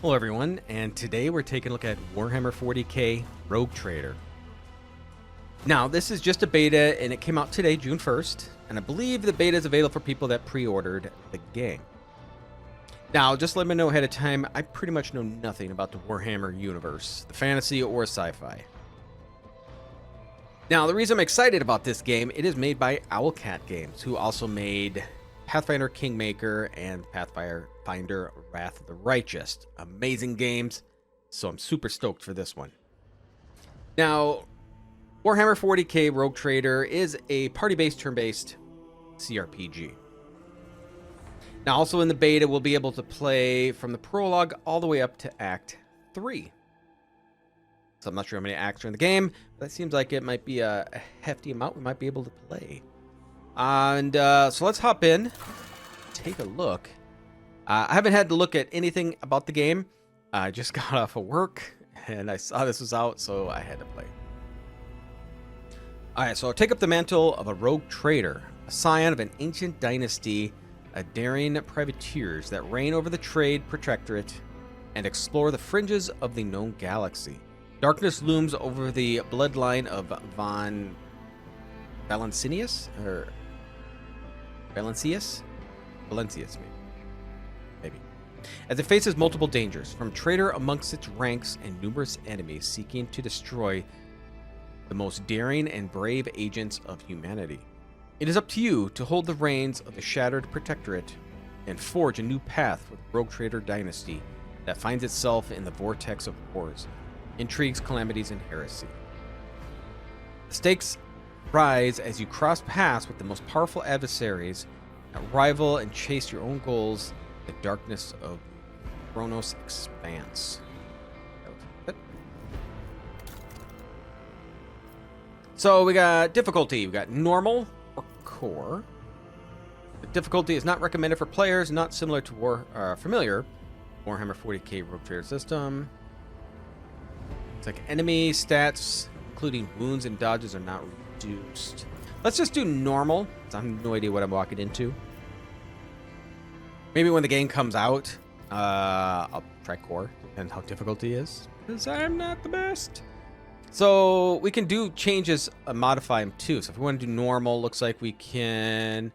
Hello everyone, and today we're taking a look at Warhammer 40k Rogue Trader. Now, this is just a beta, and it came out today, June 1st, and I believe the beta is available for people that pre-ordered the game. Now, just let me know ahead of time, I pretty much know nothing about the Warhammer universe, the fantasy or sci-fi. Now, the reason I'm excited about this game, it is made by Owlcat Games, who also made Pathfinder Kingmaker and Pathfinder Wrath of the Righteous. Amazing games, so I'm super stoked for this one. Now, Warhammer 40k Rogue Trader is a party-based, turn-based CRPG. Now, also in the beta, we'll be able to play from the prologue all the way up to Act 3. So I'm not sure how many acts are in the game, but that seems like it might be a hefty amount we might be able to play. And so let's hop in, take a look. I haven't had to look at anything about the game. I just got off of work, and I saw this was out, so I had to play. All right, so I'll take up the mantle of a rogue trader, a scion of an ancient dynasty, a daring privateers that reign over the trade protectorate and explore the fringes of the known galaxy. Darkness looms over the bloodline of von Valencius, or Valencius, maybe. As it faces multiple dangers, from traitor amongst its ranks and numerous enemies seeking to destroy the most daring and brave agents of humanity. It is up to you to hold the reins of the shattered protectorate and forge a new path for the Rogue Trader dynasty that finds itself in the vortex of wars, intrigues, calamities, and heresy. The stakes rise as you cross paths with the most powerful adversaries that rival and chase your own goals in the darkness of Chronos expanse. So we got difficulty. We got normal or core. The difficulty is not recommended for players not similar to familiar Warhammer 40k Rogue Trader system. It's like enemy stats, including wounds and dodges, are not reduced. Let's just do normal. I have no idea what I'm walking into. Maybe when the game comes out, I'll try core, depending how difficulty is, because I'm not the best. So we can do changes, modify them too. So if we want to do normal, looks like we can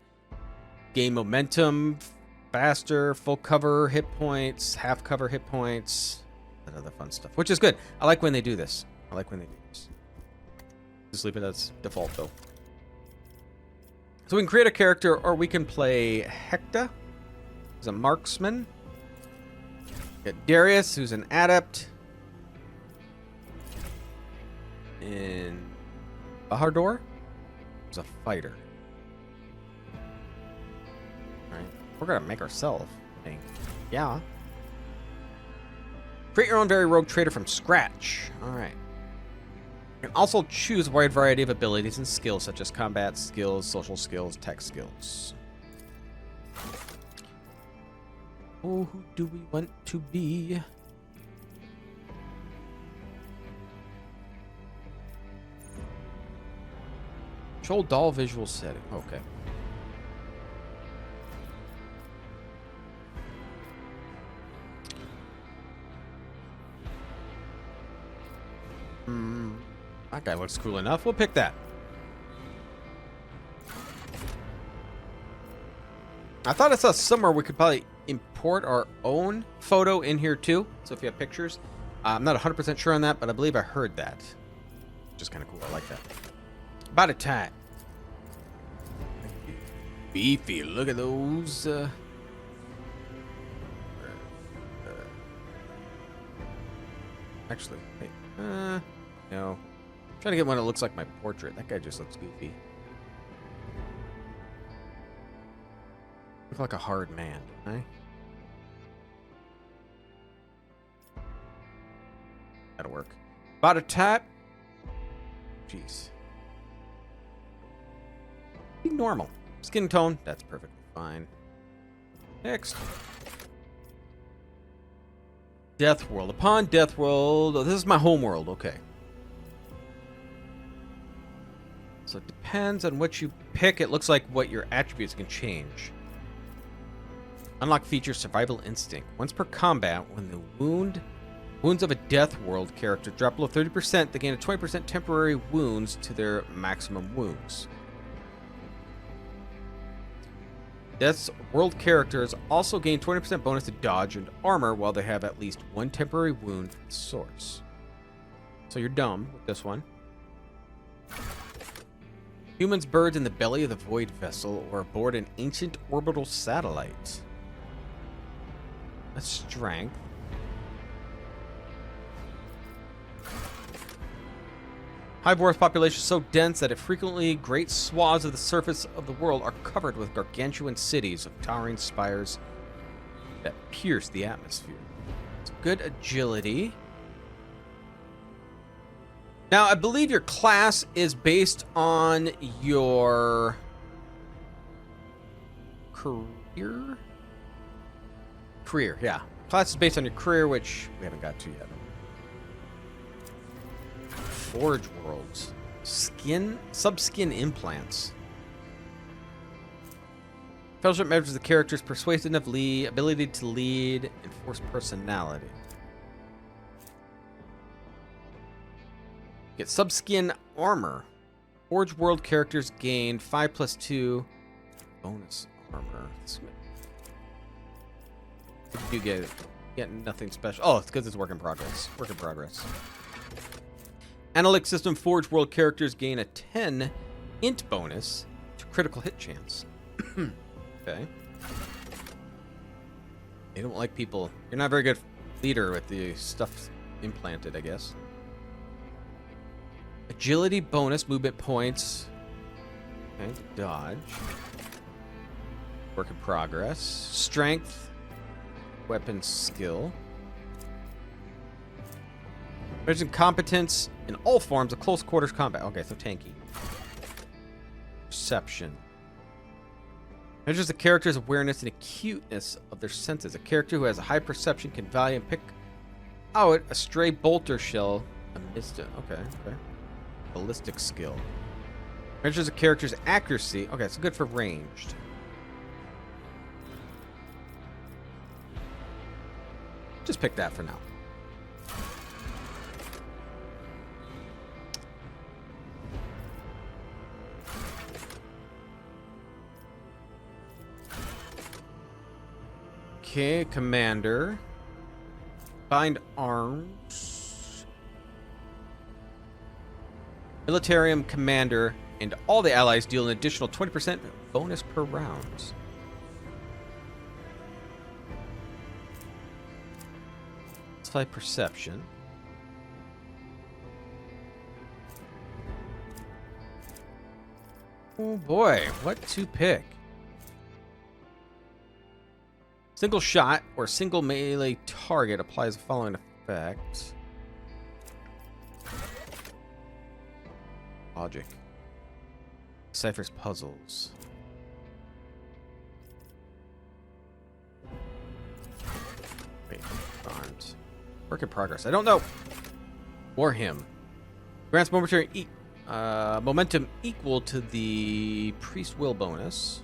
gain momentum faster, full cover hit points, half cover hit points, that other fun stuff, which is good. I like when they do this. Just leave it as default though. So we can create a character, or we can play Hector, who's a marksman. We got Darius, who's an adept. In Bahador, who's a fighter. All right, we're gonna make ourselves, I think. Yeah. Create your own very rogue trader from scratch. All right. You can also choose a wide variety of abilities and skills, such as combat skills, social skills, tech skills. Oh, who do we want to be? Control doll visual setting. Okay. That guy looks cool enough. We'll pick that. I thought I saw somewhere we could probably import our own photo in here too. So if you have pictures, I'm not 100% sure on that, but I believe I heard that. Just kind of cool. I like that. About a time. Beefy. Look at those. Actually, wait. No. I'm trying to get one that looks like my portrait. That guy just looks goofy. Look like a hard man, don't I? That'll work. About a tap. Jeez. Be normal. Skin tone. That's perfectly fine. Next. Death World. Upon Death World. Oh, this is my home world. Okay. So it depends on what you pick. It looks like what your attributes can change. Unlock feature Survival Instinct. Once per combat, when the wounds of a Death World character drop below 30%, they gain a 20% temporary wounds to their maximum wounds. Death's World characters also gain 20% bonus to dodge and armor while they have at least one temporary wound from the source. So you're dumb with this one. Humans, birds in the belly of the Void Vessel or aboard an ancient orbital satellite. A strength. Hivebor's population is so dense that frequently great swaths of the surface of the world are covered with gargantuan cities of towering spires that pierce the atmosphere. It's good agility. Now, I believe your class is based on your career? Career, yeah. Class is based on your career, which we haven't got to yet. Forge worlds. Subskin implants. Fellowship measures the character's persuasiveness, ability to lead, and force personality. Get subskin armor. Forge world characters gain 5+2 bonus armor. You get nothing special. Oh, it's because it's work in progress. Work in progress. Analytic system Forge world characters gain a 10 int bonus to critical hit chance. Okay. They don't like people. You're not a very good leader with the stuff implanted, I guess. Agility bonus, movement points. Okay, dodge. Work in progress. Strength. Weapon skill. There's competence in all forms of close quarters combat. Okay, so tanky. Perception. Measures the character's awareness and acuteness of their senses. A character who has a high perception can value and pick out a stray bolter shell amidst it. Okay. Ballistic skill. Measures a character's accuracy. Okay, it's good for ranged. Just pick that for now. Okay, commander. Bind arms. Militarium commander and all the allies deal an additional 20% bonus per round. Let's try perception. Oh boy, what to pick? Single shot or single melee target applies the following effect. Logic. Ciphers puzzles. Wait, aren't. Work in progress. I don't know. Warhammer. Grants momentary momentum equal to the priest will bonus.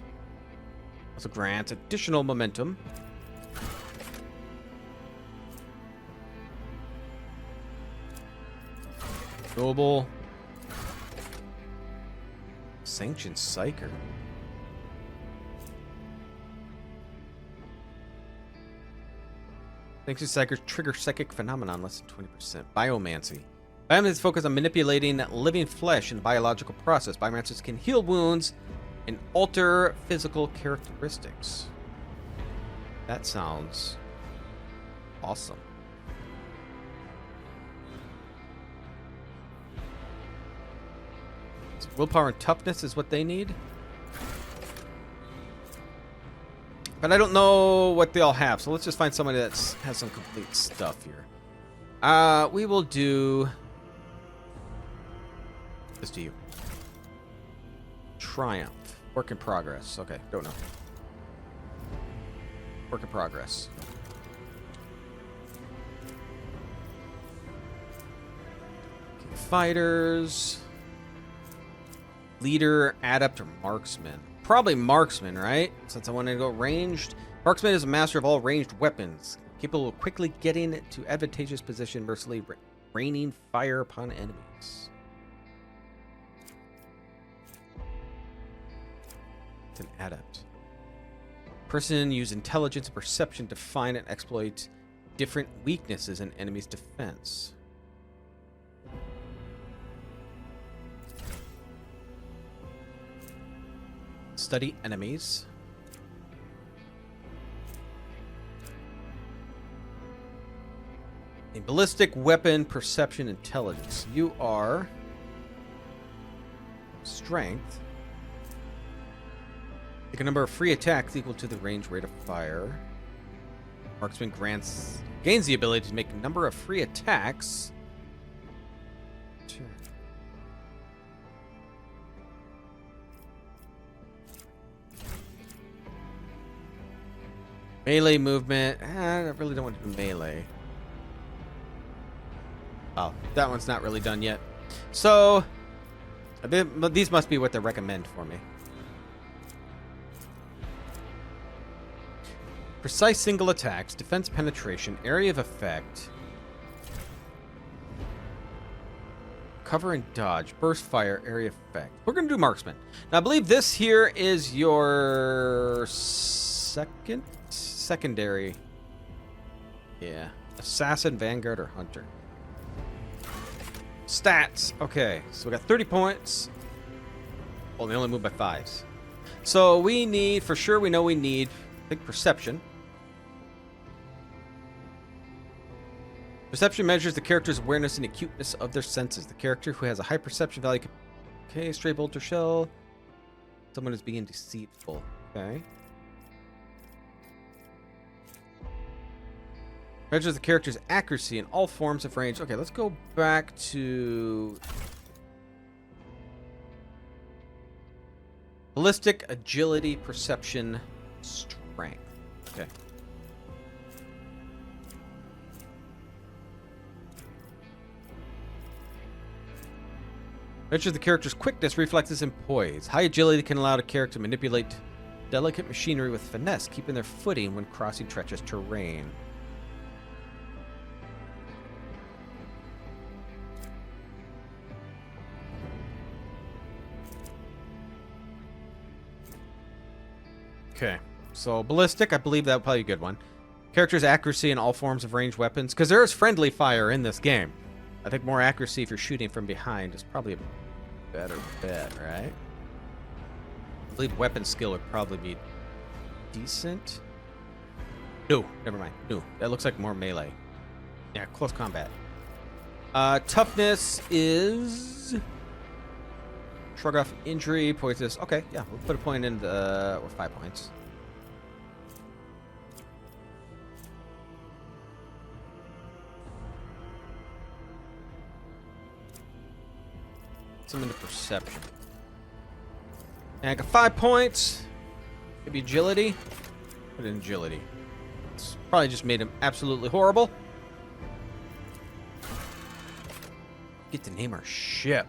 Also grants additional momentum. Noble. Sanctioned Psyker. Sanctioned Psyker trigger psychic phenomenon less than 20%. Biomancy. Biomancy is focused on manipulating living flesh in the biological process. Biomancers can heal wounds and alter physical characteristics. That sounds awesome. So willpower and toughness is what they need. But I don't know what they all have, so let's just find somebody that has some complete stuff here. We will do this to you. Triumph. Work in progress. Okay, don't know. Work in progress. Okay, fighters. Leader, adept, or marksman. Probably marksman, right? Since I want to go ranged. Marksman is a master of all ranged weapons, capable of quickly getting to advantageous position, mercilessly raining fire upon enemies. It's an adept. Person use intelligence and perception to find and exploit different weaknesses in enemies' defense. Study enemies. A ballistic weapon, perception, intelligence. You are strength. Take a number of free attacks equal to the range rate of fire. Marksman gains the ability to make a number of free attacks. Sure. Melee movement. I really don't want to do melee. Oh, that one's not really done yet. So, these must be what they recommend for me. Precise single attacks, defense penetration, area of effect, cover and dodge, burst fire, area effect. We're going to do marksman. Now, I believe this here is your secondary. Yeah. Assassin, vanguard, or hunter. Stats. Okay, so we got 30 points. Well, they only move by 5s. So we need, for sure, we know we need, I think, perception. Perception measures the character's awareness and acuteness of their senses. The character who has a high perception value. Okay, stray bolt or shell. Someone is being deceitful. Okay. Measures the character's accuracy in all forms of range. Okay, let's go back to ballistic, agility, perception, strength. Okay. Measures the character's quickness, reflexes, and poise. High agility can allow the character to manipulate delicate machinery with finesse, keeping their footing when crossing treacherous terrain. Okay, so ballistic, I believe that would probably be a good one. Character's accuracy in all forms of ranged weapons, because there is friendly fire in this game. I think more accuracy if you're shooting from behind is probably a better bet, right? I believe weapon skill would probably be decent. No, never mind. No, that looks like more melee. Yeah, close combat. Toughness is... Shrug off injury, poisonous. Okay, yeah, we'll put a point in the... or 5 points. Some into perception. And I got 5 points. Maybe agility. Put in agility. It's probably just made him absolutely horrible. Get to name our ship.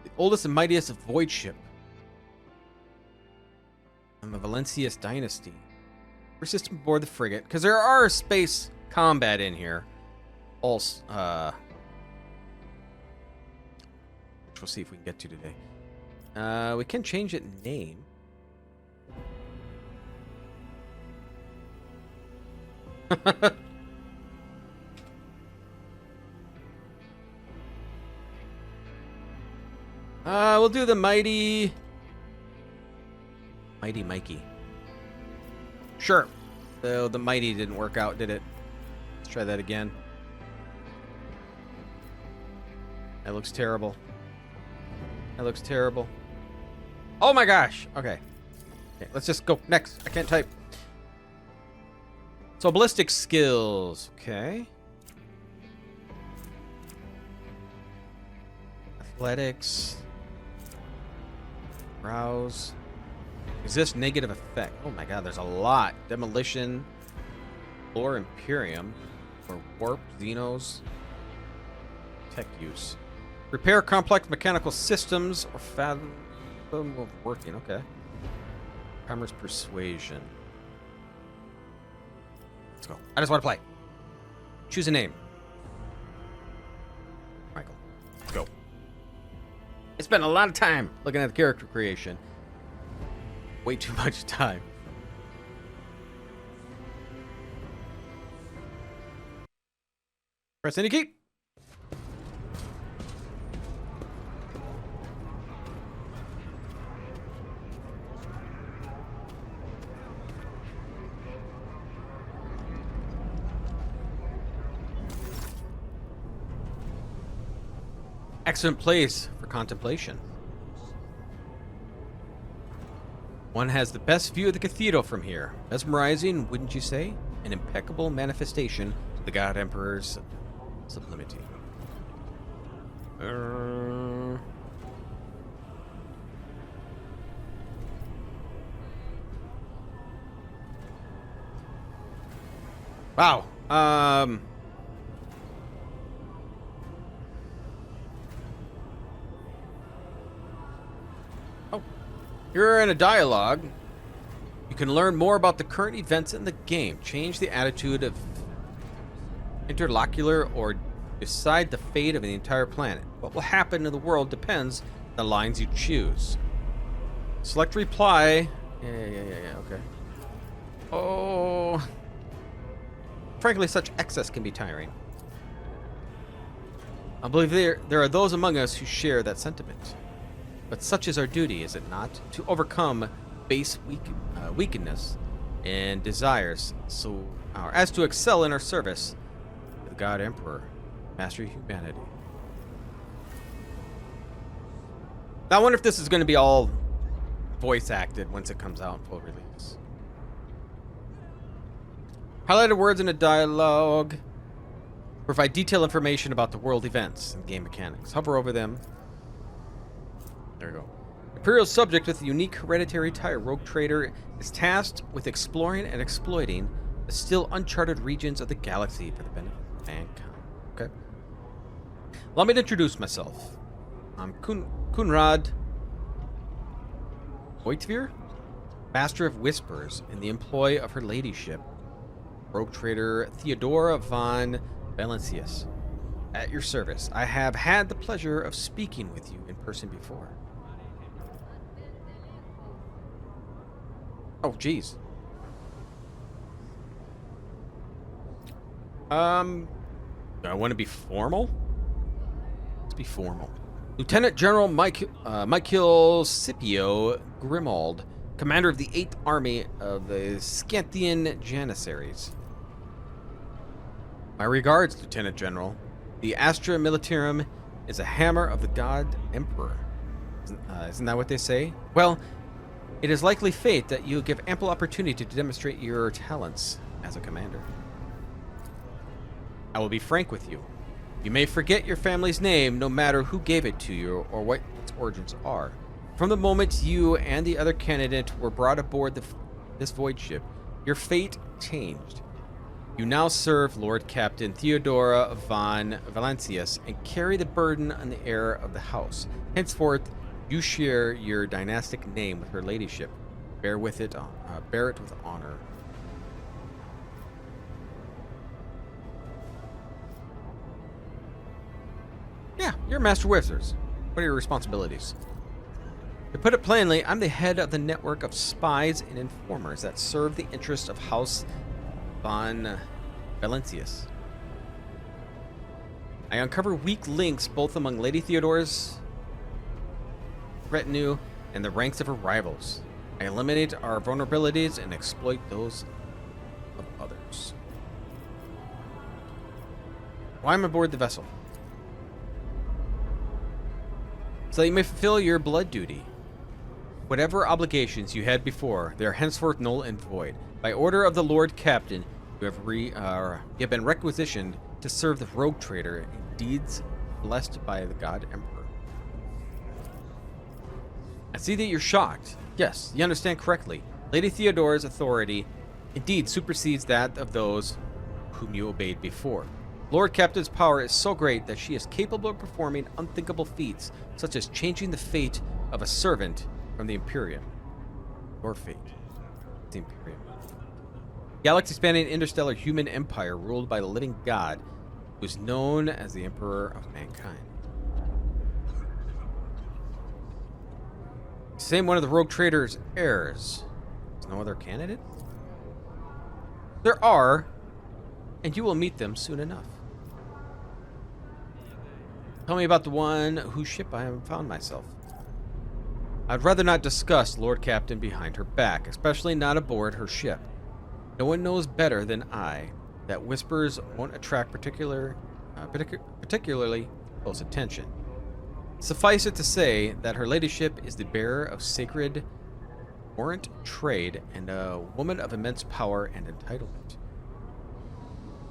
The oldest and mightiest of void ship. I'm the Valencius dynasty. Persistent aboard the frigate, because there are space combat in here. Also, which we'll see if we can get to today. We can change it name. We'll do the mighty Mikey. Sure. So the mighty didn't work out, did it? Let's try that again. That looks terrible. That looks terrible. Oh my gosh. Okay. Okay, let's just go next. I can't type. So ballistic skills. Okay. Athletics. Browse. Resist negative effect. Oh my god, there's a lot. Demolition. Or Imperium. Or warp. Xenos. Tech use. Repair complex mechanical systems or fathom of working. Okay. Commerce persuasion. Let's go. I just want to play. Choose a name. Michael. Let's go. I spent a lot of time looking at the character creation. Way too much time. Press any key. Excellent place for contemplation. One has the best view of the cathedral from here. Mesmerizing, wouldn't you say? An impeccable manifestation of the God Emperor's sublimity. Wow. Oh. You're in a dialogue. You can learn more about the current events in the game. Change the attitude of interlocutor or decide the fate of the entire planet. What will happen to the world depends on the lines you choose. Select reply. Yeah, okay. Oh. Frankly, such excess can be tiring. I believe there are those among us who share that sentiment. But such is our duty, is it not? To overcome base weakness and desires, so as to excel in our service to the God Emperor, Master of Humanity. Now, I wonder if this is going to be all voice acted once it comes out in full release. Highlighted words in a dialogue provide detailed information about the world events and game mechanics. Hover over them. There we go. Imperial subject with a unique hereditary tie, rogue trader, is tasked with exploring and exploiting the still uncharted regions of the galaxy for the benefit of mankind. Okay. Allow me to introduce myself. I'm Kunrad Voitvir, Master of Whispers in the employ of her ladyship, rogue trader Theodora von Valencius. At your service. I have had the pleasure of speaking with you in person before. Oh, jeez. Do I want to be formal? Let's be formal. Lieutenant General Mykillangelo Grimald, commander of the 8th Army of the Scantian Janissaries. My regards, Lieutenant General. The Astra Militarum is a hammer of the God Emperor. Isn't that what they say? Well, it is likely fate that you give ample opportunity to demonstrate your talents as a commander. I will be frank with you. You may forget your family's name no matter who gave it to you or what its origins are. From the moment you and the other candidate were brought aboard this void ship, your fate changed. You now serve Lord Captain Theodora von Valencius and carry the burden on the heir of the house. Henceforth, you share your dynastic name with her ladyship. Bear it with honor. Yeah, you're Master Wizards. What are your responsibilities? To put it plainly, I'm the head of the network of spies and informers that serve the interests of House von Valencius. I uncover weak links both among Lady Theodora's retinue and the ranks of her rivals. I eliminate our vulnerabilities and exploit those of others. Why am I aboard the vessel? So that you may fulfill your blood duty. Whatever obligations you had before, they are henceforth null and void. By order of the Lord Captain, you have been requisitioned to serve the rogue trader in deeds blessed by the God Emperor. I see that you're shocked. Yes, you understand correctly. Lady Theodora's authority indeed supersedes that of those whom you obeyed before. Lord Captain's power is so great that she is capable of performing unthinkable feats, such as changing the fate of a servant from the Imperium. Your fate. The Imperium. Galaxy-spanning interstellar human empire ruled by the living god, who is known as the Emperor of Mankind. Same one of the rogue trader's heirs. There's no other candidate? There are, and you will meet them soon enough. Tell me about the one whose ship I have found myself. I'd rather not discuss Lord Captain behind her back, especially not aboard her ship. No one knows better than I that whispers won't attract particularly close attention. Suffice it to say that her ladyship is the bearer of sacred warrant trade and a woman of immense power and entitlement.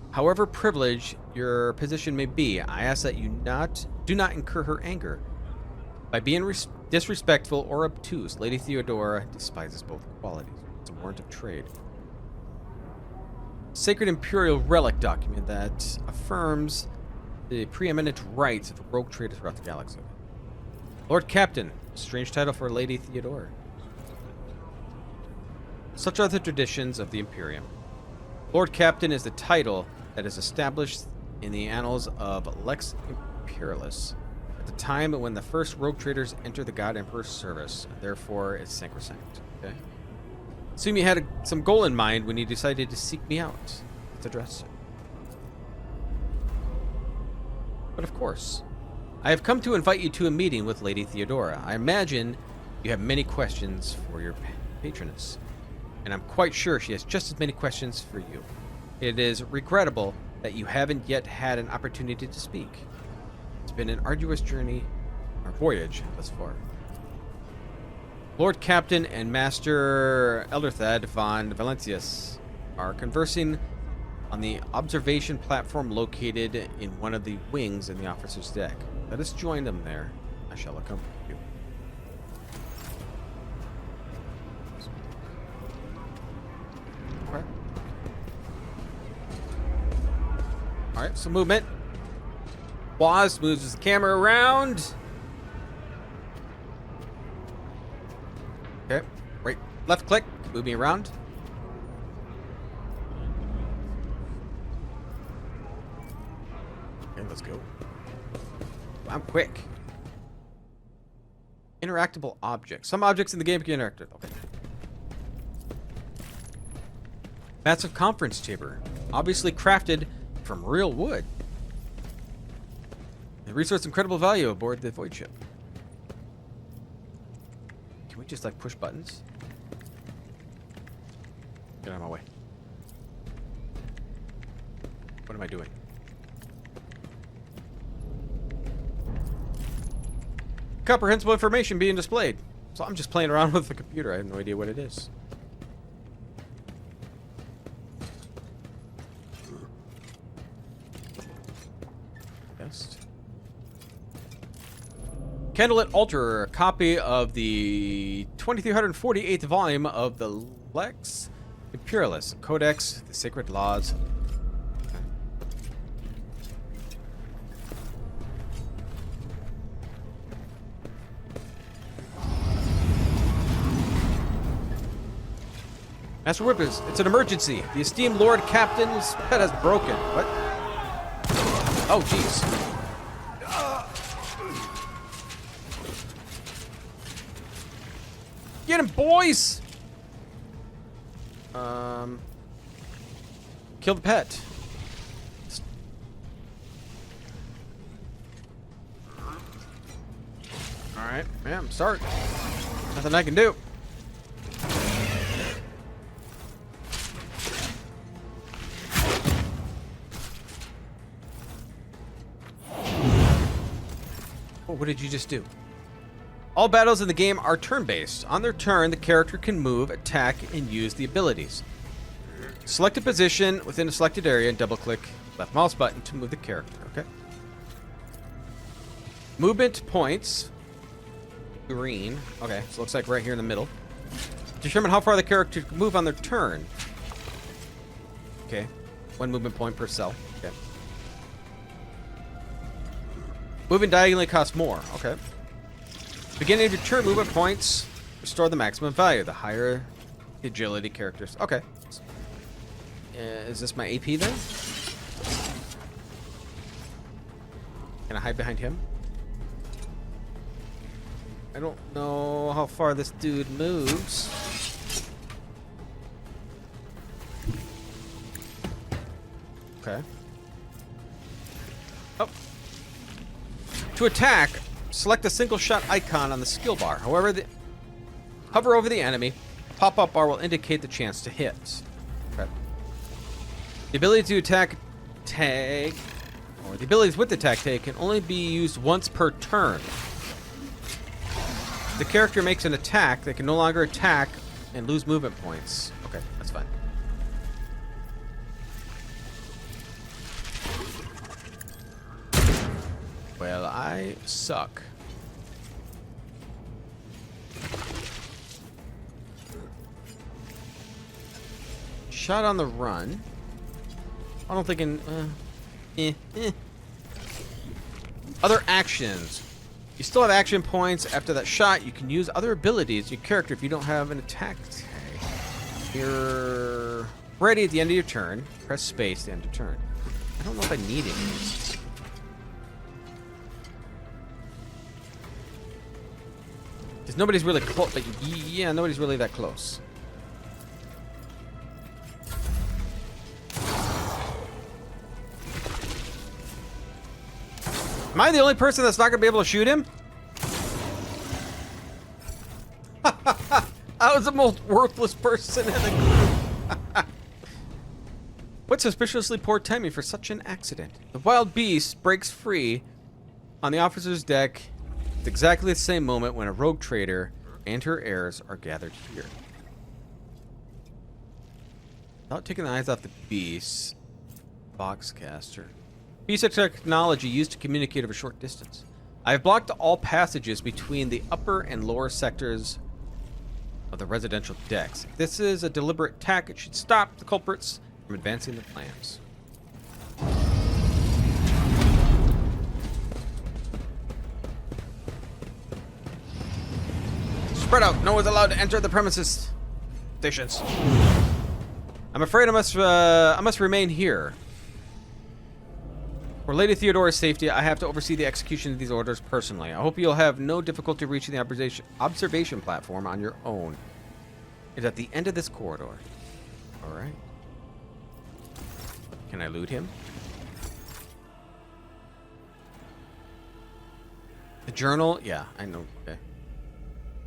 However privileged your position may be, I ask that you do not incur her anger. By being disrespectful or obtuse, Lady Theodora despises both qualities. It's a warrant of trade. Sacred imperial relic document that affirms the preeminent rights of rogue traders throughout the galaxy. Lord Captain, strange title for Lady Theodora. Such are the traditions of the Imperium. Lord Captain is the title that is established in the annals of Lex Imperialis at the time when the first rogue traders entered the God Emperor's service, and therefore it's sacrosanct. Okay? Assume you had some goal in mind when you decided to seek me out. Let's address it. But of course, I have come to invite you to a meeting with Lady Theodora. I imagine you have many questions for your patroness, and I'm quite sure she has just as many questions for you. It is regrettable that you haven't yet had an opportunity to speak. It's been an arduous journey, or voyage, thus far. Lord Captain and Master Elderthad von Valentius are conversing on the observation platform located in one of the wings in the officer's deck. Let us join them there. I shall accompany you. Okay. Alright, so movement. Waz moves the camera around. Okay, right, left click, move me around. Okay, let's go. I'm quick. Interactable objects. Some objects in the game can be interactive. Okay. Massive conference chamber, obviously crafted from real wood. The resource incredible value aboard the void ship. Can we just like push buttons? Get out of my way. What am I doing? Comprehensible information being displayed. So I'm just playing around with the computer. I have no idea what it is. Best. Candlelit Altar, a copy of the 2348th volume of the Lex Imperialis Codex, the Sacred Laws. Okay. Master Whippers, it's an emergency. The esteemed Lord Captain's pet has broken. What? Oh, jeez. Get him, boys! Kill the pet. Alright, yeah, I'm sorry. Nothing I can do. Oh, what did you just do? All battles in the game are turn-based. On their turn, the character can move, attack, and use the abilities. Select a position within a selected area and double-click left mouse button to move the character, okay? Movement points. Green. Okay, so it looks like right here in the middle. Determine how far the character can move on their turn. Okay. 1 movement point per cell. Okay. Moving diagonally costs more. Okay. Beginning of your turn, movement points restore the maximum value. The higher the agility characters. Okay. Is this my AP then? Can I hide behind him? I don't know how far this dude moves. Okay. Oh. To attack, select a single shot icon on the skill bar. However, hover over the enemy. Pop-up bar will indicate the chance to hit. Okay. The ability to attack tag, or the abilities with the attack tag, can only be used once per turn. If the character makes an attack, they can no longer attack and lose movement points. Okay, that's fine. Well, I suck. Shot on the run. I don't think Other actions. You still have action points. After that shot, you can use other abilities in your character if you don't have an attack tag. You're ready at the end of your turn. Press space at the end of turn. I don't know if I need any of these. Because nobody's really close. Like, yeah, nobody's really that close. Am I the only person that's not going to be able to shoot him? I was the most worthless person in the group. What suspiciously poor timing for such an accident. The wild beast breaks free on the officer's deck at exactly the same moment when a rogue trader and her heirs are gathered here. Without taking the eyes off the beast, Boxcaster. Piece of technology used to communicate over a short distance. I have blocked all passages between the upper and lower sectors of the residential decks. If this is a deliberate attack, it should stop the culprits from advancing the plans. Spread out. No one's allowed to enter the premises. Stations. I'm afraid I must remain here. For Lady Theodora's safety, I have to oversee the execution of these orders personally. I hope you'll have no difficulty reaching the observation platform on your own. It's at the end of this corridor. Alright. Can I loot him? The journal? Yeah, I know. Okay.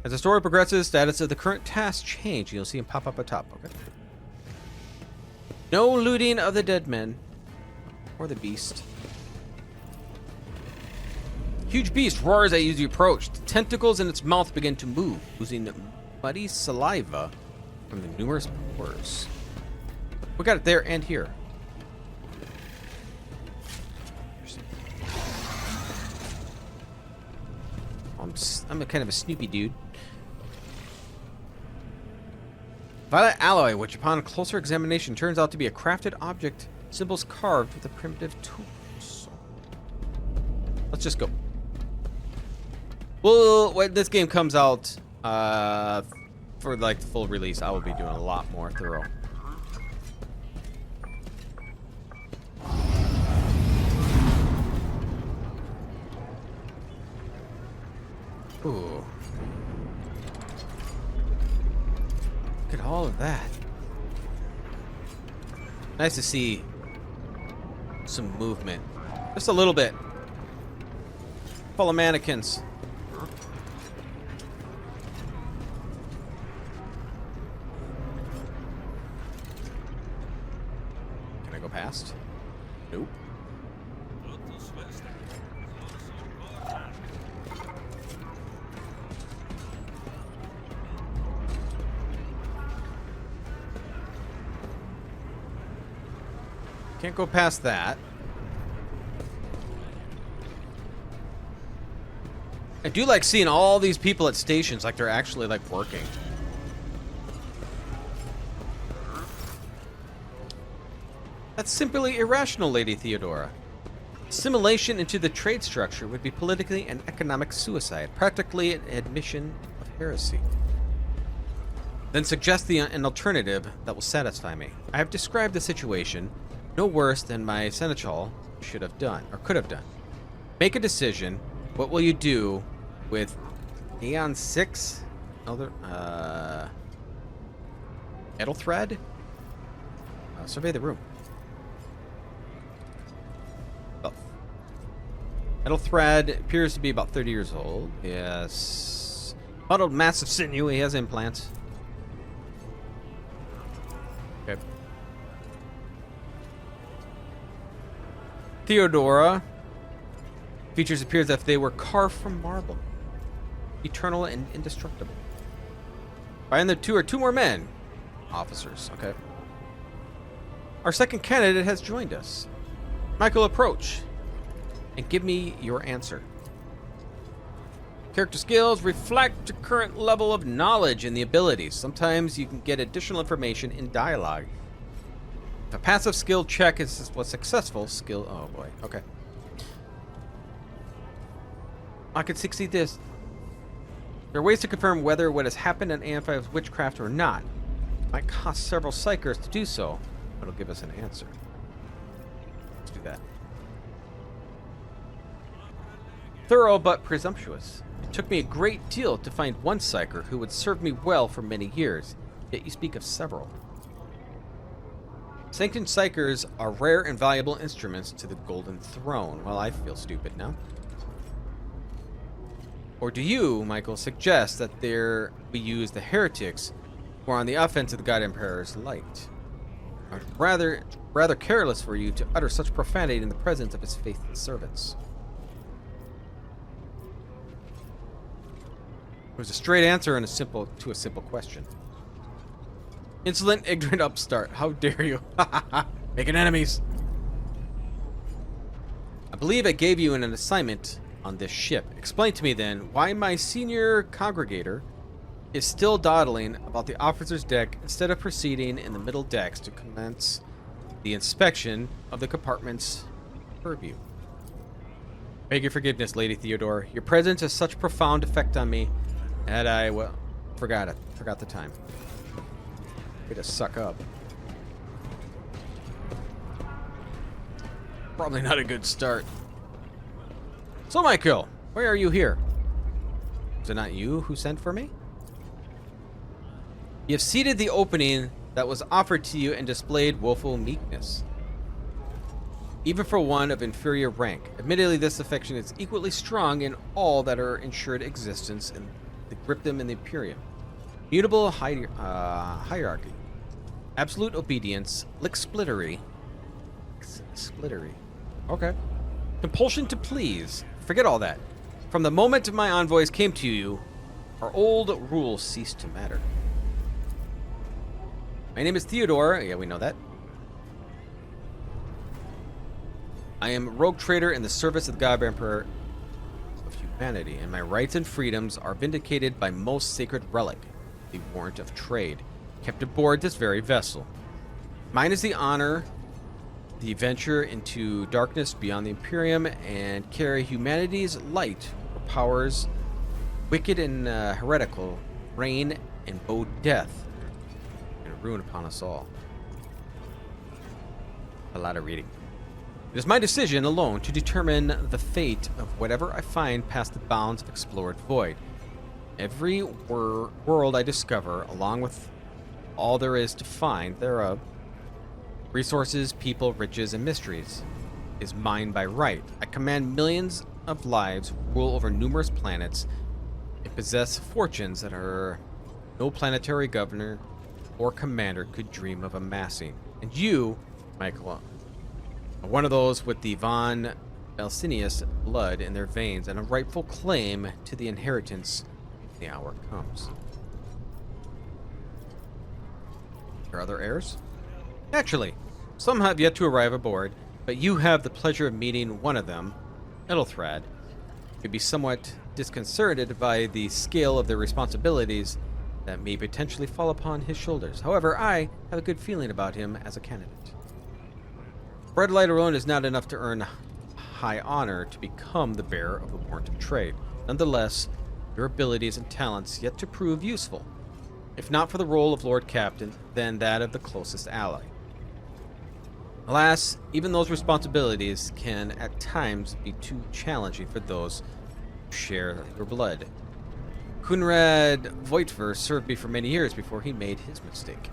As the story progresses, status of the current task change. You'll see him pop up atop. Okay. No looting of the dead men. Or the beast. Huge beast roars at you as you approach. The tentacles in its mouth begin to move, oozing muddy saliva from the numerous pores. We got it there and here. I'm a kind of a snoopy dude. Violet alloy, which upon closer examination turns out to be a crafted object, symbols carved with a primitive tools. Let's just go. Well, when this game comes out, for like the full release, I will be doing a lot more thorough. Ooh. Look at all of that. Nice to see some movement. Just a little bit. Full of mannequins. Can I go past? Nope. Can't go past that. I do like seeing all these people at stations like they're actually like working. That's simply irrational, Lady Theodora. Assimilation into the trade structure would be politically and economic suicide, practically an admission of heresy. Then suggest an alternative that will satisfy me. I have described the situation no worse than my seneschal should have done, or could have done. Make a decision. What will you do with Aeon 6? Another, Ethelthred? Survey the room. Oh. Ethelthred appears to be about 30 years old. Yes. Muddled massive sinew. He has implants. Okay. Theodora. Features appear as if they were carved from marble. Eternal and indestructible. Behind the two are two more men. Officers, okay. Our second candidate has joined us. Michael, approach and give me your answer. Character skills reflect your current level of knowledge and the abilities. Sometimes you can get additional information in dialogue. If a passive skill check was successful, oh boy, okay. I could succeed this. There are ways to confirm whether what has happened in Aeon 5 is witchcraft or not. It might cost several psychers to do so, but it'll give us an answer. Let's do that. Thorough but presumptuous. It took me a great deal to find one psyker who would serve me well for many years, yet you speak of several. Sanctioned psychers are rare and valuable instruments to the Golden Throne. Well, I feel stupid now. Or do you, Michael, suggest that we use the heretics who are on the offense of the God Emperor's light? Or rather careless for you to utter such profanity in the presence of his faithful servants. It was a straight answer and to a simple question. Insolent, ignorant upstart. How dare you? Making enemies. I believe I gave you an assignment on this ship. Explain to me then why my senior congregator is still dawdling about the officer's deck instead of proceeding in the middle decks to commence the inspection of the compartment's purview. Beg your forgiveness, Lady Theodore. Your presence has such profound effect on me that I, well, forgot the time. Way to suck up. Probably not a good start. So, Michael, why are you here? Was it not you who sent for me? You have ceded the opening that was offered to you and displayed woeful meekness. Even for one of inferior rank. Admittedly, this affection is equally strong in all that are ensured existence in the Gripdom and the Imperium. Mutable hierarchy. Absolute obedience. Lick-splittery. Okay. Compulsion to please. Forget all that. From the moment my envoys came to you, our old rules ceased to matter. My name is Theodore. Yeah, we know that. I am a rogue trader in the service of the God Emperor of humanity, and my rights and freedoms are vindicated by most sacred relic, the warrant of trade, kept aboard this very vessel. Mine is the honor, the venture into darkness beyond the Imperium, and carry humanity's light where powers wicked and heretical reign and bow death and ruin upon us all. A lot of reading. It is my decision alone to determine the fate of whatever I find past the bounds of explored void. Every world I discover, along with all there is to find thereof, resources, people, riches, and mysteries, is mine by right. I command millions of lives, rule over numerous planets, and possess fortunes that no planetary governor or commander could dream of amassing. And you, Michael, are one of those with the von Belcinius blood in their veins and a rightful claim to the inheritance when the hour comes. Are other heirs? Naturally. Some have yet to arrive aboard, but you have the pleasure of meeting one of them, Ethelthred. You'd be somewhat disconcerted by the scale of the responsibilities that may potentially fall upon his shoulders. However, I have a good feeling about him as a candidate. Bread light alone is not enough to earn high honor to become the bearer of the warrant of trade. Nonetheless, your abilities and talents yet to prove useful. If not for the role of Lord Captain, then that of the closest ally. Alas, even those responsibilities can at times be too challenging for those who share your blood. Kunrad Voitver served me for many years before he made his mistake.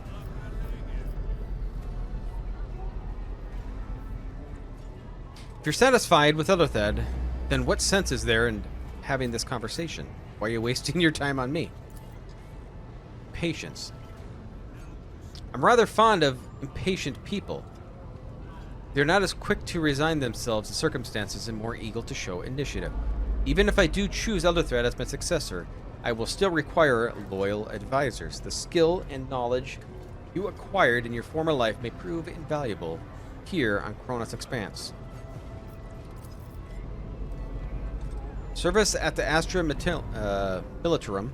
If you're satisfied with Elderthad, then what sense is there in having this conversation? Why are you wasting your time on me? Patience. I'm rather fond of impatient people. They're not as quick to resign themselves to circumstances and more eager to show initiative. Even if I do choose Elderthad as my successor, I will still require loyal advisors. The skill and knowledge you acquired in your former life may prove invaluable here on Kronos Expanse. Service at the Astra Militarum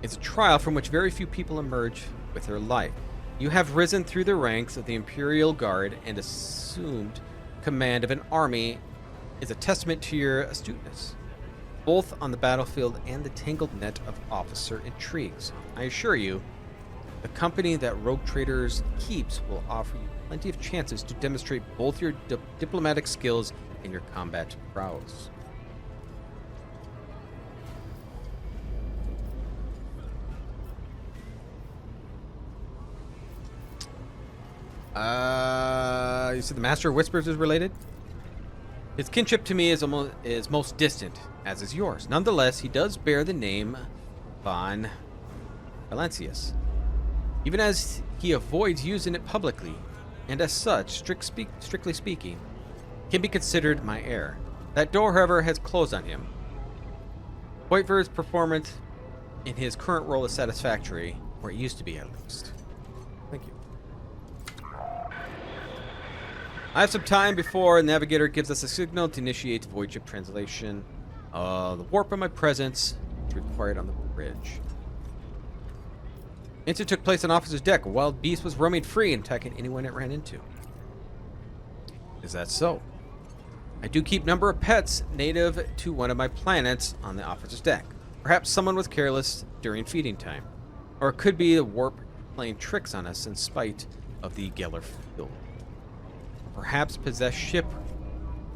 is a trial from which very few people emerge with their life. You have risen through the ranks of the Imperial Guard and assumed command of an army is a testament to your astuteness, both on the battlefield and the tangled net of officer intrigues. I assure you, the company that Rogue Traders keeps will offer you plenty of chances to demonstrate both your diplomatic skills and your combat prowess. You said the Master of Whispers is related? His kinship to me is most distant, as is yours. Nonetheless, he does bear the name von Valencius, even as he avoids using it publicly, and as such, strictly speaking, can be considered my heir. That door, however, has closed on him. Whitever's performance in his current role is satisfactory, or it used to be at least. Thank you. I have some time before the navigator gives us a signal to initiate void ship translation. The warp of my presence is required on the bridge. Incident took place on officer's deck. A wild beast was roaming free and attacking anyone it ran into. Is that so? I do keep number of pets native to one of my planets on the officer's deck. Perhaps someone was careless during feeding time. Or it could be the warp playing tricks on us in spite of the Geller field. Perhaps possessed ship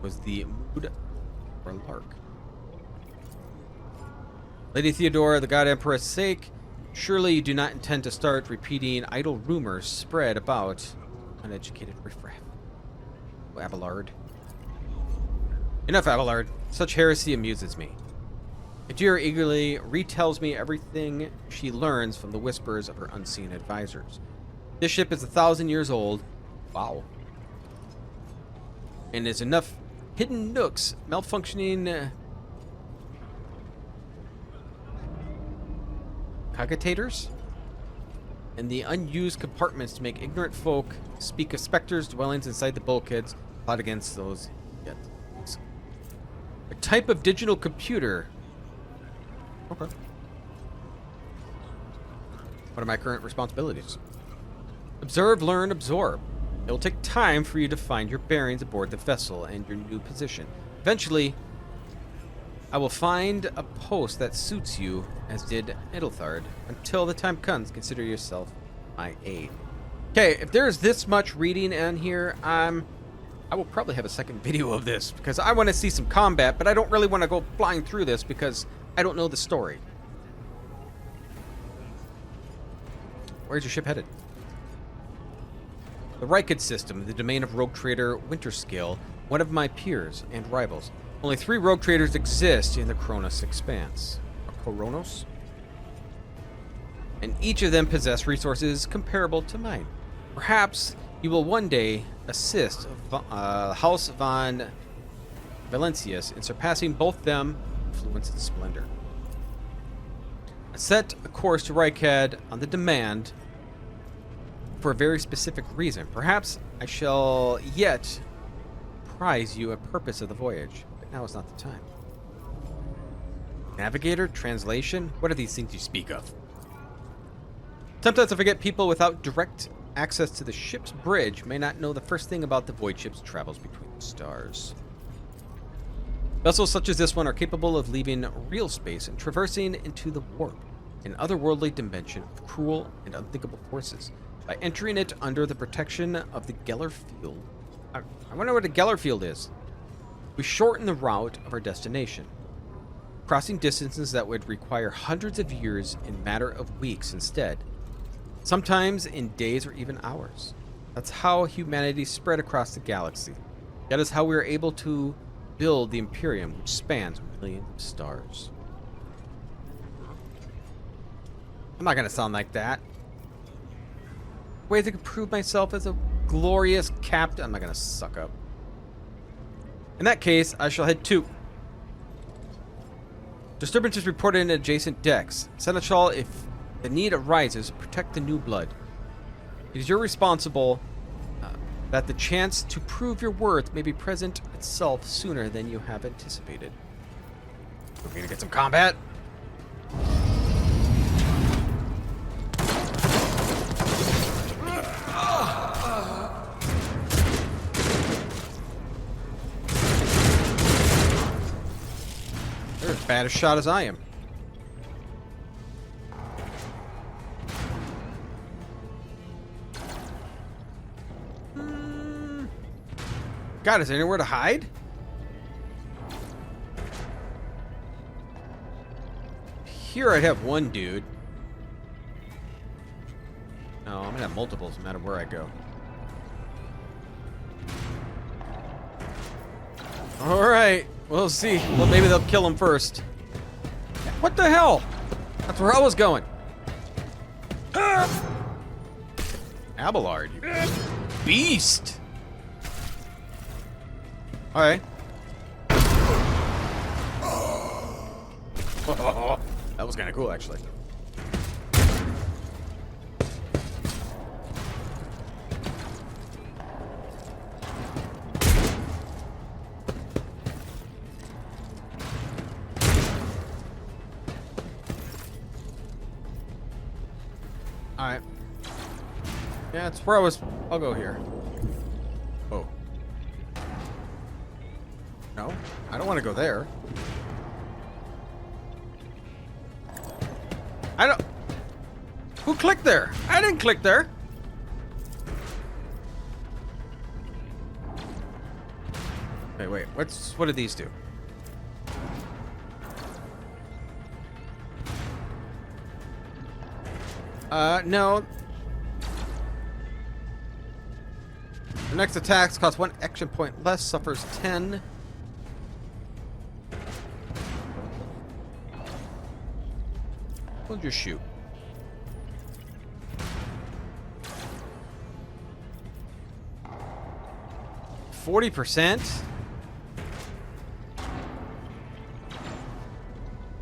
was the mood or lark. Lady Theodora, the God Empress' sake, surely you do not intend to start repeating idle rumors spread about uneducated riffraff. Oh, Abelard. Enough, Abelard. Such heresy amuses me. Adira eagerly retells me everything she learns from the whispers of her unseen advisors. This ship is 1,000 years old. Wow. And there's enough hidden nooks, malfunctioning cogitators, and the unused compartments to make ignorant folk speak of specters dwellings inside the bulkheads, plot against those yet. A type of digital computer. Okay. What are my current responsibilities? Observe, learn, absorb. It will take time for you to find your bearings aboard the vessel and your new position. Eventually, I will find a post that suits you, as did Edelthard. Until the time comes, consider yourself my aide. Okay, if there's this much reading in here, I will probably have a second video of this, because I want to see some combat, but I don't really want to go flying through this, because I don't know the story. Where's your ship headed? The Rykid system, the domain of rogue trader Winterscale, one of my peers and rivals. Only 3 rogue traders exist in the Kronos Expanse. Kronos? And each of them possess resources comparable to mine. Perhaps you will one day assist House von Valencius in surpassing both them in influence and splendor. Set a course to Rykad on the demand for a very specific reason. Perhaps I shall yet prize you a purpose of the voyage, but now is not the time. Navigator, translation, what are these things you speak of? Sometimes I forget people without direct access to the ship's bridge may not know the first thing about the void ship's travels between the stars. Vessels such as this one are capable of leaving real space and traversing into the warp, an otherworldly dimension of cruel and unthinkable forces. By entering it under the protection of the Geller Field, I wonder what a Geller Field is. We shorten the route of our destination, crossing distances that would require hundreds of years in a matter of weeks instead, sometimes in days or even hours. That's how humanity spread across the galaxy. That is how we were able to build the Imperium, which spans millions of stars. I'm not going to sound like that. Ways I could prove myself as a glorious captain. I'm not going to suck up. In that case, I shall head to... Disturbances reported in adjacent decks. Seneschal, if the need arises, protect the new blood. It is your responsible that the chance to prove your worth may be present itself sooner than you have anticipated. We're going to get some combat. They're as bad a shot as I am. God, is there anywhere to hide? Here I'd have one dude. No, I'm gonna have multiples no matter where I go. Alright, we'll see. Well, maybe they'll kill him first. What the hell? That's where I was going. Abelard, you beast! Alright. Oh, that was kind of cool, actually. Alright. Yeah, that's where I was. I'll go here. Oh. No, I don't want to go there. I don't... Who clicked there? I didn't click there. Okay, wait. What did these do? No. The next attacks cost 1 action point less, suffers 10. We'll just shoot. %?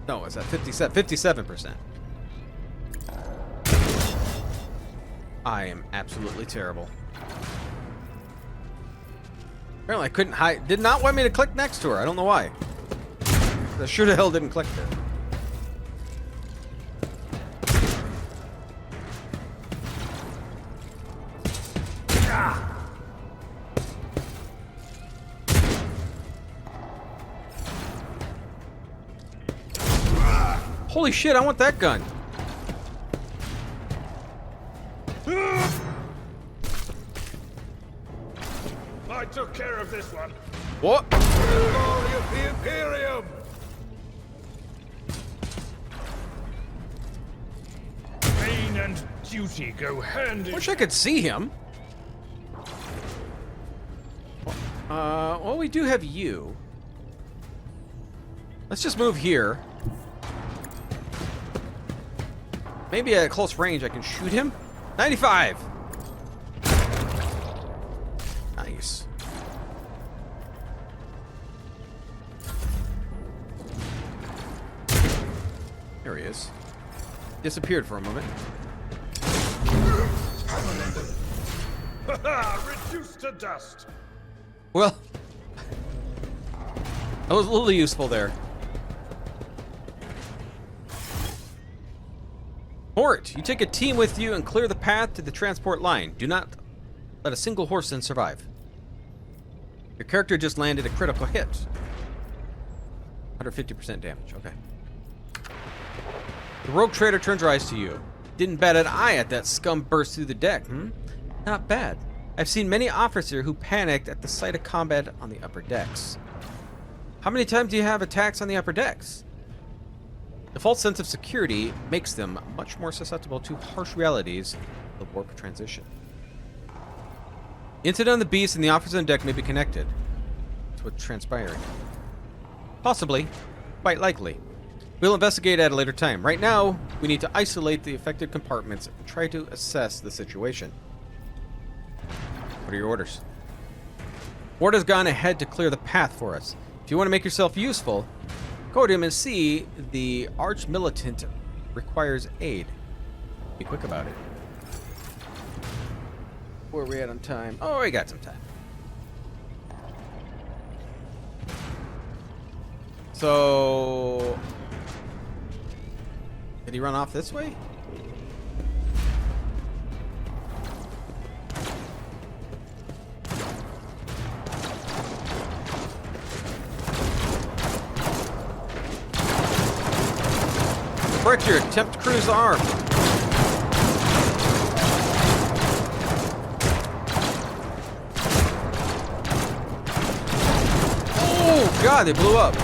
No, it's at 57%. I am absolutely terrible. Apparently I couldn't hide. Did not want me to click next to her. I don't know why. I sure the hell didn't click there. Holy shit, I want that gun. I took care of this one. What? Glory of the Imperium! Pain and duty go hand in... Wish I could see him. Well, we do have you. Let's just move here. Maybe at close range I can shoot him. 95! Nice. There he is. Disappeared for a moment. Reduced to dust. Well, that was a little useful there. Hort, you take a team with you and clear the path to the transport line. Do not let a single horseman survive. Your character just landed a critical hit. 150% damage, okay. The rogue trader turns her eyes to you. Didn't bat an eye at that scum burst through the deck, Not bad. I've seen many officers who panicked at the sight of combat on the upper decks. How many times do you have attacks on the upper decks? The false sense of security makes them much more susceptible to harsh realities of the warp transition. Incident on the beast and the officers on deck may be connected to what's transpiring. Possibly. Quite likely. We'll investigate at a later time. Right now, we need to isolate the affected compartments and try to assess the situation. What are your orders? Ward has gone ahead to clear the path for us. If you want to make yourself useful, go to him and see the arch-militant requires aid. Be quick about it. Where are we at on time? Oh, we got some time. So... did he run off this way? Break your attempt to cruise arm. Oh god, they blew up.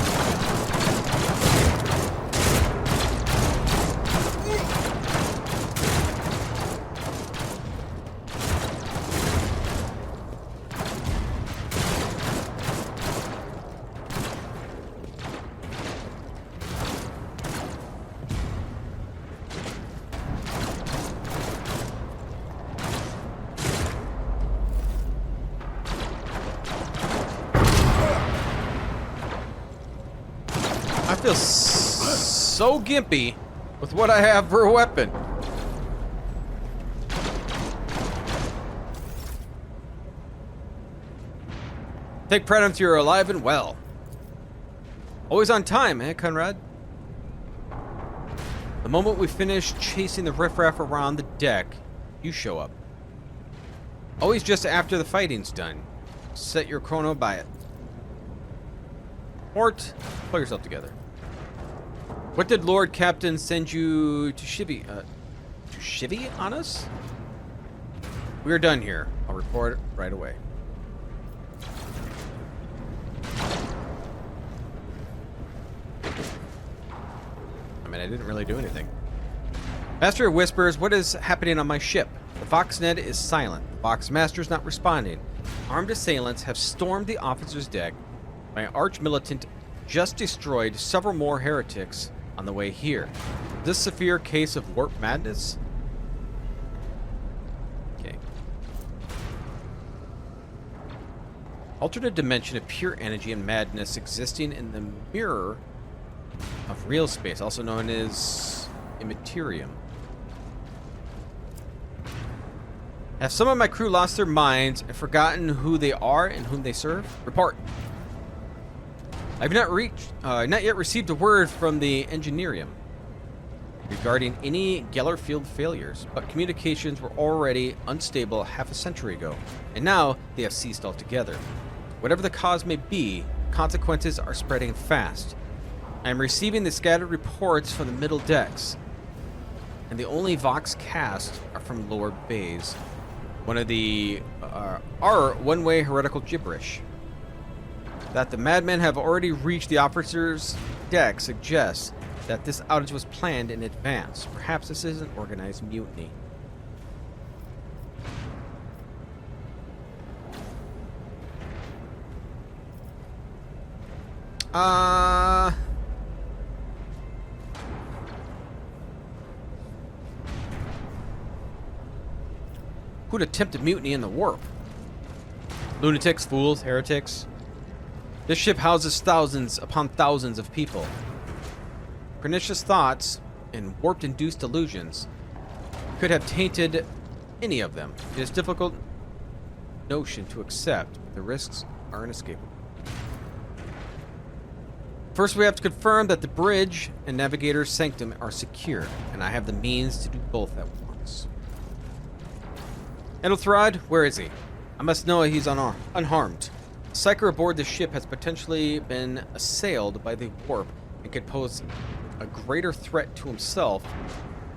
I feel so gimpy with what I have for a weapon. Take pride until you're alive and well. Always on time, eh, Conrad? The moment we finish chasing the riffraff around the deck, you show up. Always just after the fighting's done. Set your chrono by it. Mort, pull yourself together. What did Lord Captain send you to Shivy on us? We are done here. I'll report right away. I mean, I didn't really do anything. Master whispers, what is happening on my ship? The Voxnet is silent. The Voxmaster is not responding. Armed assailants have stormed the officer's deck. My arch-militant just destroyed several more heretics on the way here. This severe case of warp madness? Okay. Alternate dimension of pure energy and madness existing in the mirror of real space, also known as Imperium. Have some of my crew lost their minds and forgotten who they are and whom they serve? Report. I've not yet received a word from the Engineerium regarding any Gellerfield failures, but communications were already unstable half a century ago, and now they have ceased altogether. Whatever the cause may be, consequences are spreading fast. I am receiving the scattered reports from the middle decks, and the only Vox cast are from lower bays. One of the are one-way heretical gibberish. That the madmen have already reached the officer's deck suggests that this outage was planned in advance. Perhaps this is an organized mutiny. Who'd attempt a mutiny in the warp? Lunatics, fools, heretics. This ship houses thousands upon thousands of people. Pernicious thoughts and warped-induced delusions could have tainted any of them. It is a difficult notion to accept. The risks are inescapable. First, we have to confirm that the bridge and navigator's sanctum are secure, and I have the means to do both at once. Edelthrod, where is he? I must know he's unharmed. The psyker aboard the ship has potentially been assailed by the warp and could pose a greater threat to himself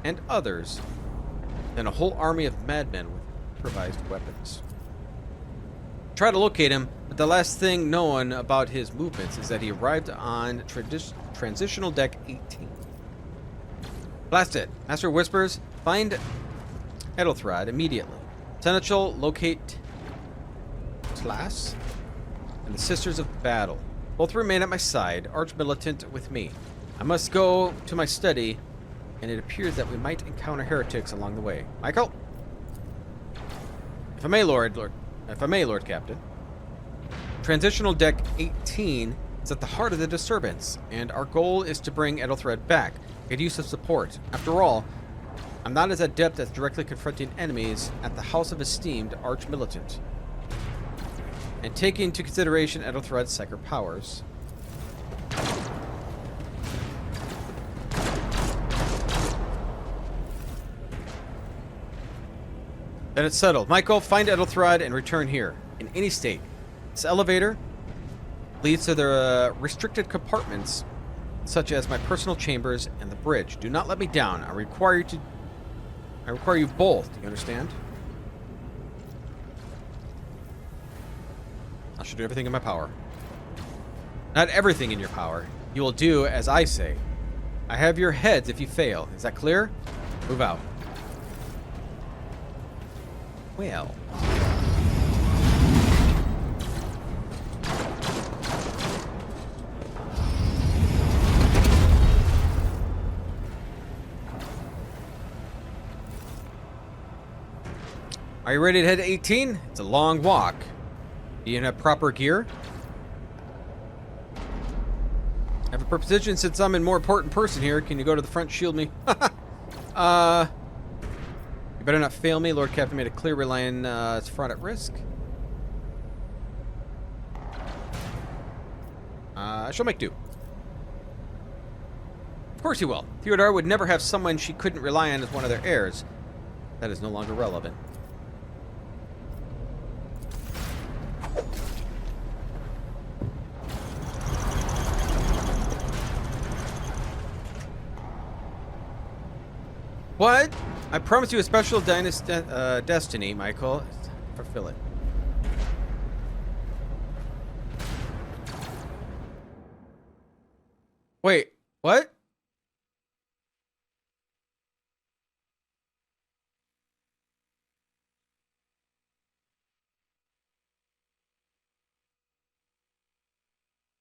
and others than a whole army of madmen with improvised weapons. Try to locate him, but the last thing known about his movements is that he arrived on transitional deck 18. Blast it. Master whispers, find Edelthrod immediately. Seneschal, locate Class and the Sisters of Battle. Both remain at my side, arch-militant with me. I must go to my study, and it appears that we might encounter heretics along the way. Michael? If I may, Lord Captain. Transitional Deck 18 is at the heart of the disturbance, and our goal is to bring Edelthrod back. Get use of support. After all, I'm not as adept at directly confronting enemies at the House of Esteemed Arch-Militant. And taking into consideration Edelthrod's psychic powers, then it's settled. Michael, find Edelthrod and return here, in any state. This elevator leads to the restricted compartments, such as my personal chambers and the bridge. Do not let me down. I require you both. Do you understand? I shall do everything in my power. Not everything in your power. You will do as I say. I have your heads if you fail. Is that clear? Move out. Well. Are you ready to head to 18? It's a long walk. Do you have proper gear? I have a proposition since I'm a more important person here. Can you go to the front, shield me? You better not fail me. Lord Captain made it clear relying its fraud at risk. I shall make do. Of course you will. Theodore would never have someone she couldn't rely on as one of their heirs. That is no longer relevant. What? I promised you a special destiny, Michael. Fulfill it. Wait, what?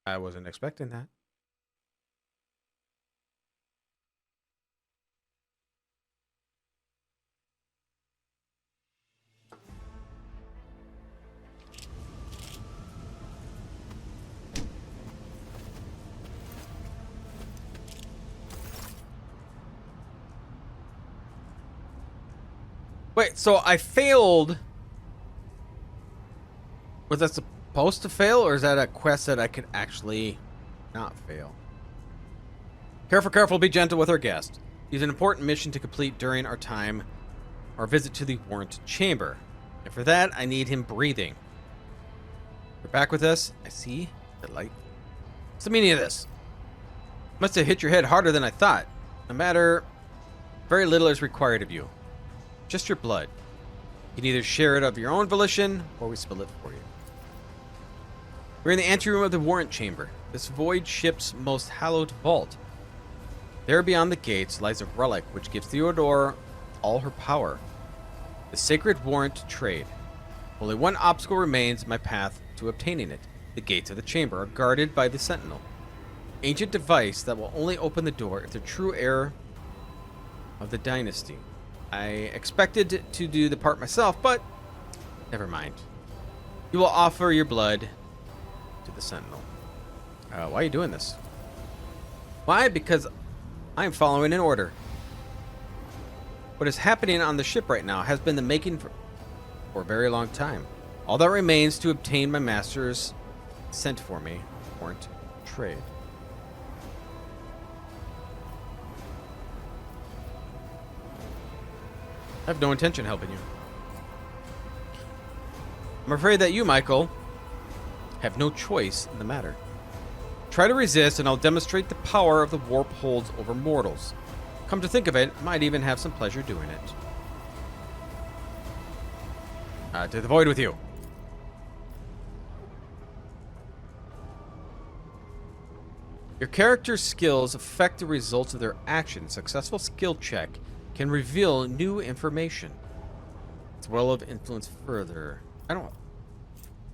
I wasn't expecting that. Wait, so I failed. Was that supposed to fail, or is that a quest that I could actually not fail? Careful, careful, be gentle with our guest. He's an important mission to complete during our visit to the warrant chamber. And for that, I need him breathing. You're back with us? I see the light. What's the meaning of this? Must have hit your head harder than I thought. No matter, very little is required of you. Just your blood. You can either share it of your own volition, or we spill it for you. We're in the anteroom of the warrant chamber, this void ship's most hallowed vault. There beyond the gates lies a relic which gives Theodore all her power. The sacred warrant to trade. Only one obstacle remains in my path to obtaining it. The gates of the chamber are guarded by the sentinel. Ancient device that will only open the door if the true heir of the dynasty. I expected to do the part myself, but never mind. You will offer your blood to the sentinel. Why are you doing this? Why? Because I'm following an order. What is happening on the ship right now has been the making for a very long time. All that remains to obtain my master's sent for me warrant trade. I have no intention of helping you. I'm afraid that you, Michael, have no choice in the matter. Try to resist, and I'll demonstrate the power of the warp holds over mortals. Come to think of it, I might even have some pleasure doing it. To the void with you. Your character's skills affect the results of their actions. Successful skill check can reveal new information. It's well of influence further. I don't...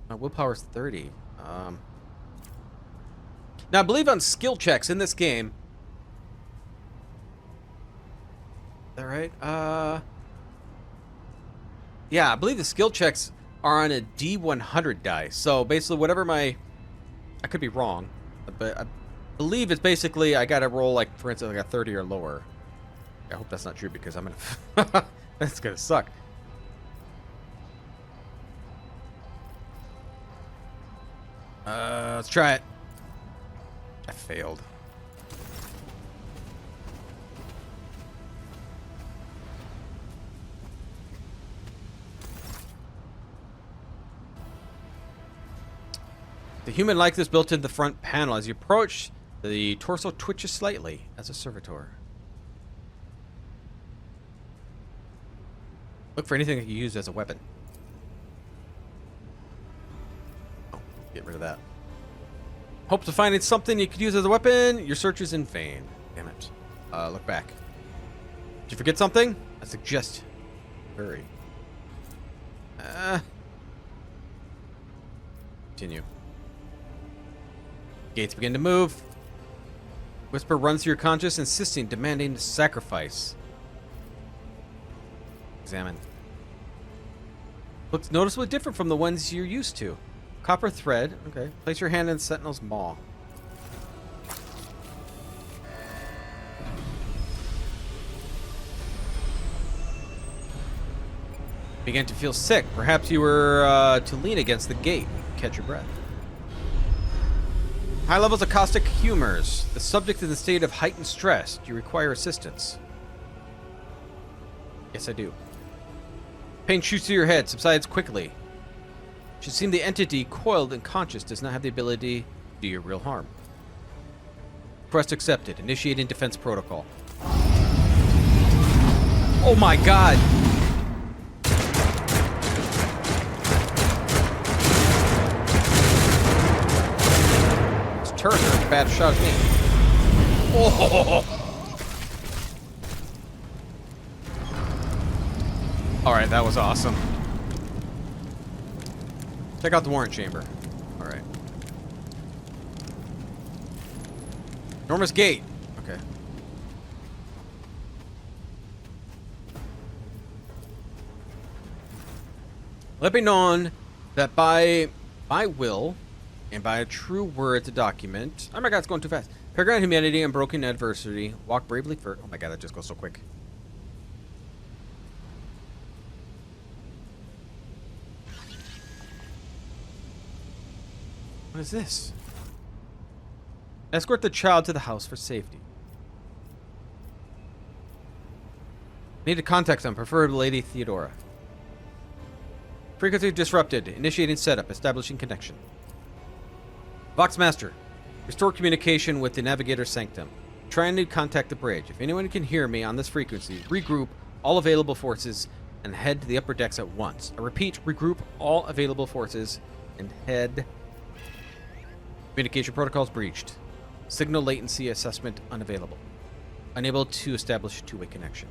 My willpower's 30. Now, I believe on skill checks in this game... Is that right? Yeah, I believe the skill checks are on a D100 die. So, basically, whatever my... I could be wrong, but I believe it's basically I gotta roll, like, for instance, like a 30 or lower. I hope that's not true because I'm gonna... That's gonna suck. Let's try it. I failed. The human like this built into the front panel. As you approach, the torso twitches slightly as a servitor. Look for anything that you use as a weapon. Oh, get rid of that. Hopes of finding something you could use as a weapon. Your search is in vain. Damn it. Look back. Did you forget something? I suggest hurry. Continue. Gates begin to move. Whisper runs through your conscious, insisting, demanding sacrifice. Examine. Looks noticeably different from the ones you're used to. Copper thread. Okay. Place your hand in Sentinel's maw. Began to feel sick. Perhaps you were to lean against the gate. Catch your breath. High levels of caustic humors. The subject is in a state of heightened stress. Do you require assistance? Yes, I do. Pain shoots through your head, subsides quickly. It should seem the entity, coiled and conscious, does not have the ability to do you real harm. Request accepted. Initiating defense protocol. Oh my god! This turret is a bad shot at me. Oh! Alright, that was awesome. Check out the warrant chamber. Alright. Enormous gate. Okay. Let me known that by my will and by a true word to document. Oh my god, it's going too fast. Paragon humanity and broken adversity. Walk bravely for. Oh my god, that just goes so quick. What is this? Escort the child to the house for safety. Need to contact them, preferably Lady Theodora. Frequency disrupted. Initiating setup. Establishing connection. Voxmaster. Restore communication with the Navigator Sanctum. Trying to contact the bridge. If anyone can hear me on this frequency, regroup all available forces and head to the upper decks at once. I repeat, regroup all available forces and head... Communication protocols breached. Signal latency assessment unavailable. Unable to establish two-way connection.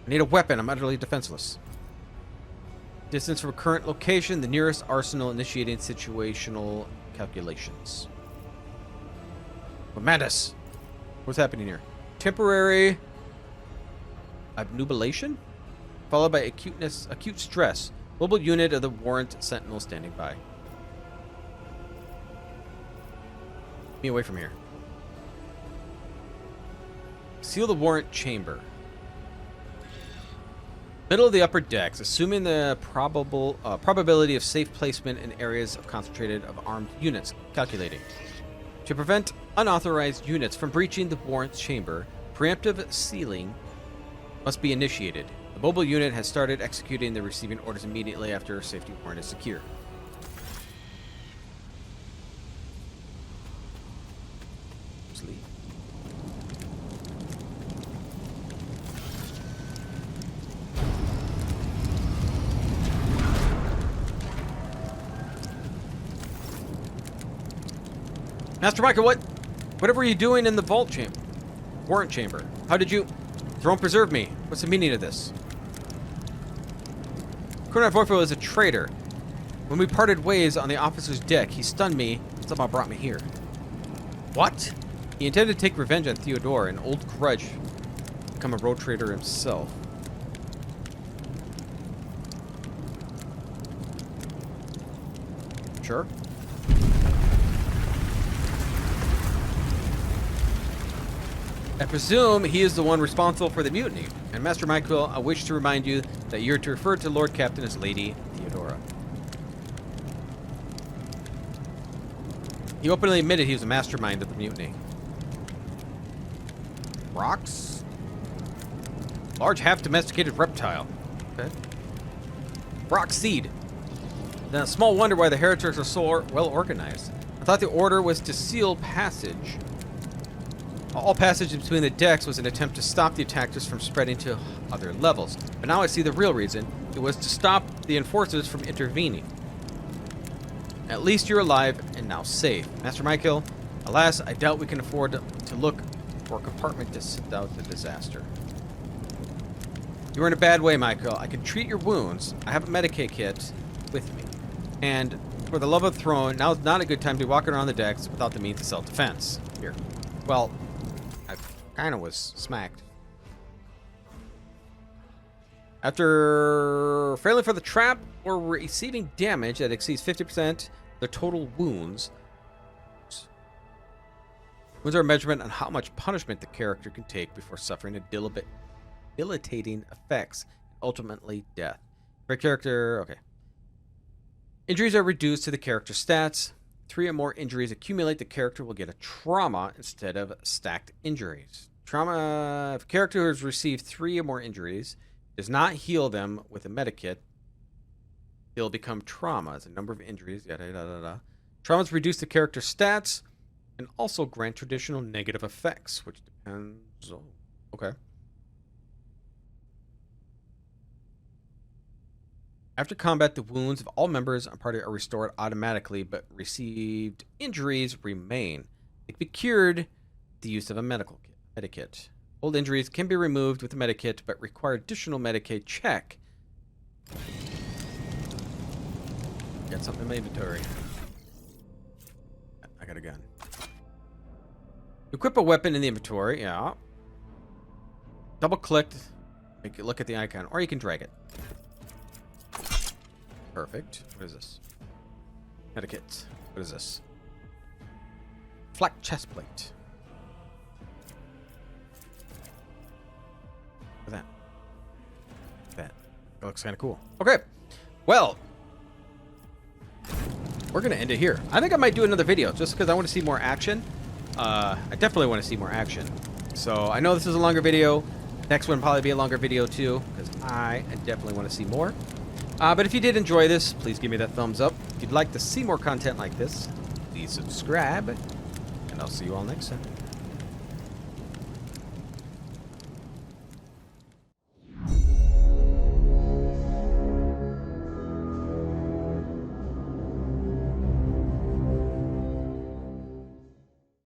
I need a weapon. I'm utterly defenseless. Distance from current location. The nearest arsenal initiating situational calculations. Madness. What's happening here? Temporary obnubilation? Followed by acute stress. Mobile unit of the warrant sentinel standing by. Me away from here. Seal the warrant chamber. Middle of the upper decks, assuming the probability of safe placement in areas of concentrated of armed units. Calculating. To prevent unauthorized units from breaching the warrant chamber, preemptive sealing must be initiated. The mobile unit has started executing the receiving orders immediately after a safety warrant is secured. Sleep. Master Michael, whatever are you doing in the vault chamber? Warrant chamber. How did you... Throne preserve me. What's the meaning of this? Colonel Vorfo is a traitor. When we parted ways on the officer's deck, he stunned me and somehow brought me here. What? He intended to take revenge on Theodore, an old grudge, become a road trader himself. Sure. I presume he is the one responsible for the mutiny. And Master Michael, I wish to remind you that you're to refer to Lord Captain as Lady Theodora. He openly admitted he was a mastermind of the mutiny. Rocks? Large half-domesticated reptile. Okay. Rock seed. Now, small wonder why the heretics are so well organized. I thought the order was to seal passage. All passage between the decks was an attempt to stop the attackers from spreading to other levels. But now I see the real reason. It was to stop the enforcers from intervening. At least you're alive and now safe. Master Michael, alas, I doubt we can afford to look for a compartment to sit out the disaster. You're in a bad way, Michael. I can treat your wounds. I have a Medicaid kit with me. And for the love of the throne, now's not a good time to be walking around the decks without the means of self-defense. Here. Well, I kind of was smacked. After failing for the trap or receiving damage that exceeds 50% the total wounds. Wounds are a measurement on how much punishment the character can take before suffering debilitating effects, and ultimately death. For a character, okay. Injuries are reduced to the character stats. 3 or more injuries accumulate, the character will get a trauma instead of stacked injuries. Trauma, if a character has received 3 or more injuries, does not heal them with a medikit, it'll become traumas. A number of injuries, yada yada yada. Traumas reduce the character's stats and also grant traditional negative effects, which depends. Oh, okay. After combat, the wounds of all members of a party are restored automatically, but received injuries remain. They can be cured with the use of a medikit. Old injuries can be removed with a medikit, but require additional Medicaid check. Got something in my inventory. I got a gun. Equip a weapon in the inventory, yeah. Double-click, make it look at the icon, or you can drag it. Perfect. What is this? Medikit. What is this? Flak chest plate. Look at that. That looks kind of cool. Okay. Well, we're going to end it here. I think I might do another video just because I want to see more action. I definitely want to see more action. So I know this is a longer video. Next one will probably be a longer video too because I definitely want to see more. But if you did enjoy this, please give me that thumbs up. If you'd like to see more content like this, please subscribe. And I'll see you all next time.